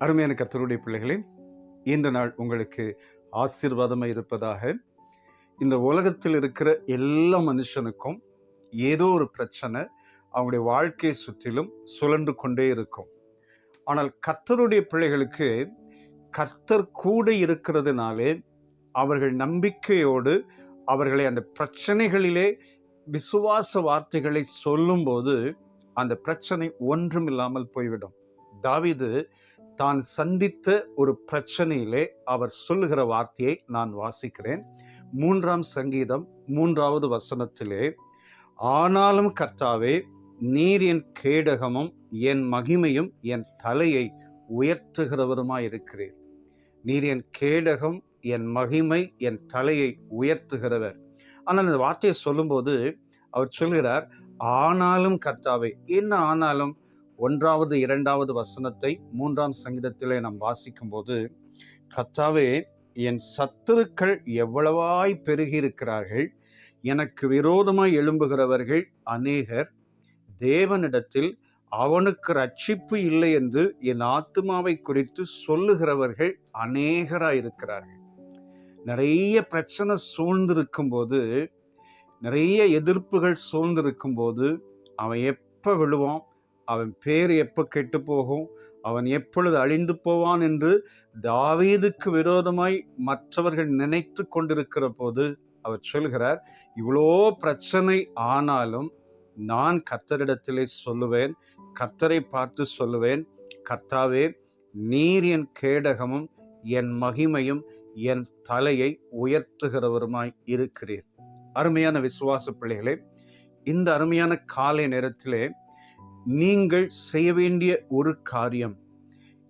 அருமையான கர்த்தருடைய பிள்ளைகளே, இந்த நாள் உங்களுக்கு ஆசீர்வாதமாக இருப்பதாக. இந்த உலகத்தில் இருக்கிற எல்லா மனுஷனுக்கும் ஏதோ ஒரு பிரச்சனை அவங்களுடைய வாழ்க்கையை சுற்றிலும் சுழன்று கொண்டே இருக்கும். ஆனால் கர்த்தருடைய பிள்ளைகளுக்கு கர்த்தர் கூட இருக்கிறதுனாலே அவர்கள் நம்பிக்கையோடு அவர்களை அந்த பிரச்சனைகளிலே விசுவாச வார்த்தைகளை சொல்லும்போது அந்த பிரச்சனை ஒன்றுமில்லாமல் போய்விடும். தாவீது தான் சந்தித்த ஒரு பிரச்சனையிலே அவர் சொல்லுகிற வார்த்தையை நான் வாசிக்கிறேன். 3ஆம் சங்கீதம் 3வது வசனத்திலே, ஆனாலும் கர்த்தாவே, நீர் என் கேடகமும் என் மகிமையும் என் தலையை உயர்த்துகிறவருமாயிருக்கிறீர். நீர் என் கேடகம், என் மகிமை, என் தலையை உயர்த்துகிறவர். ஆனால் இந்த வார்த்தையை சொல்லும்போது அவர் சொல்கிறார், ஆனாலும் கர்த்தாவே. என்ன ஆனாலும்? 1வது 2வது வசனத்தை 3ஆம் சங்கீதத்திலே நாம் வாசிக்கும் போது, கர்த்தாவே, என் சத்துருக்கள் எவ்வளவாய் பெருகி இருக்கிறார்கள், எனக்கு விரோதமாய் எழும்புகிறவர்கள் அநேகர், தேவனிடத்தில் அவனுக்கு ரட்சிப்பு இல்லை என்று என் ஆத்துமாவை குறித்து சொல்லுகிறவர்கள் அநேகராய் இருக்கிறார்கள். நிறைய பிரச்சனை சூழ்ந்திருக்கும் போது, நிறைய எதிர்ப்புகள் சூழ்ந்திருக்கும் போது, அவன் எப்போ விழுவான், அவன் பேர் எப்போ கெட்டு போகும், அவன் எப்பொழுது அழிந்து போவான் என்று தாவீதுக்கு விரோதமாய் மற்றவர்கள் நினைத்து கொண்டிருக்கிற போது அவர் சொல்கிறார், இவ்வளோ பிரச்சனை ஆனாலும் நான் கர்த்தரிடத்திலே சொல்லுவேன், கர்த்தரை பார்த்து சொல்லுவேன், கர்த்தாவே, நீர் என் கேடகமும் என் மகிமையும் என் தலையை உயர்த்துகிறவருமாய் இருக்கிறீர். அருமையான விசுவாச பிள்ளைகளே, இந்த அருமையான காலை நேரத்திலே நீங்கள் செய்ய வேண்டிய ஒரு காரியம்,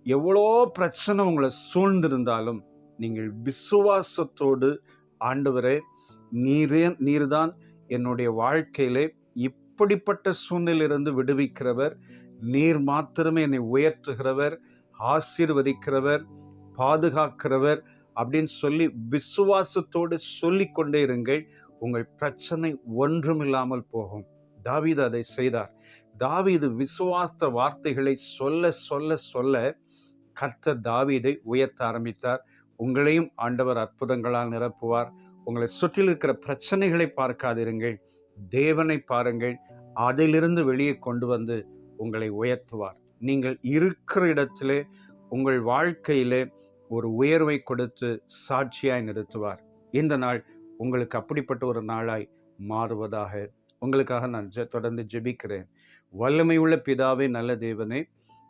எவ்வளோ பிரச்சனை உங்களை சூழ்ந்திருந்தாலும் நீங்கள் விசுவாசத்தோடு, ஆண்டவரே, நீர்தான் என்னுடைய வாழ்க்கையிலே இப்படிப்பட்ட சூழ்நிலையிலிருந்து விடுவிக்கிறவர், நீர் மாத்திரமே என்னை உயர்த்துகிறவர், ஆசீர்வதிக்கிறவர், பாதுகாக்கிறவர் அப்படின்னு சொல்லி விசுவாசத்தோடு சொல்லிக்கொண்டே இருங்கள். உங்கள் பிரச்சனை ஒன்றுமில்லாமல் போகும். தாவீது அதை செய்தார். தாவீது விசுவாச வார்த்தைகளை சொல்ல சொல்ல சொல்ல கர்த்தர் தாவீதை உயர்த்த ஆரம்பித்தார். உங்களையும் ஆண்டவர் அற்புதங்களால் நிரப்புவார். உங்களை சுற்றில் இருக்கிற பிரச்சனைகளை பார்க்காதிருங்கள், தேவனை பாருங்கள். அதிலிருந்து வெளியே கொண்டு வந்து உங்களை உயர்த்துவார். நீங்கள் இருக்கிற இடத்திலே உங்கள் வாழ்க்கையிலே ஒரு உயர்வை கொடுத்து சாட்சியாய் நிறுத்துவார். இந்த நாள் உங்களுக்கு அப்படிப்பட்ட ஒரு நாளாய் மாறுவதாக. உங்களுக்காக நான் தொடர்ந்து ஜெபிக்கிறேன். வல்லமையுள்ள பிதாவே, நல்ல தேவனே,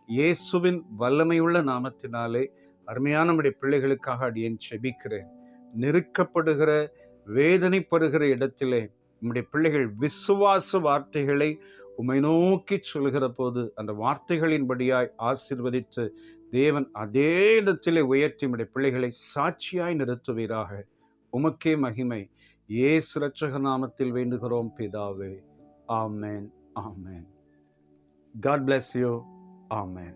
இயேசுவின் வல்லமையுள்ள நாமத்தினாலே அருமையான நம்முடைய பிள்ளைகளுக்காக அடியேன் ஜெபிக்கிறேன். நெருக்கப்படுகிற, வேதனைப்படுகிற இடத்திலே நம்முடைய பிள்ளைகள் விசுவாச வார்த்தைகளை உம்மை நோக்கி சொல்கிற போது அந்த வார்த்தைகளின்படியாய் ஆசீர்வதித்து தேவன் அதே இடத்திலே உயர்த்தி நம்முடைய பிள்ளைகளை சாட்சியாய் நிறுத்துவீராக. உமக்கே மகிமை. இயேசு இரட்சகர் நாமத்தில் வேண்டுகிறோம் பிதாவே. ஆமென், ஆமென். God bless you. Amen.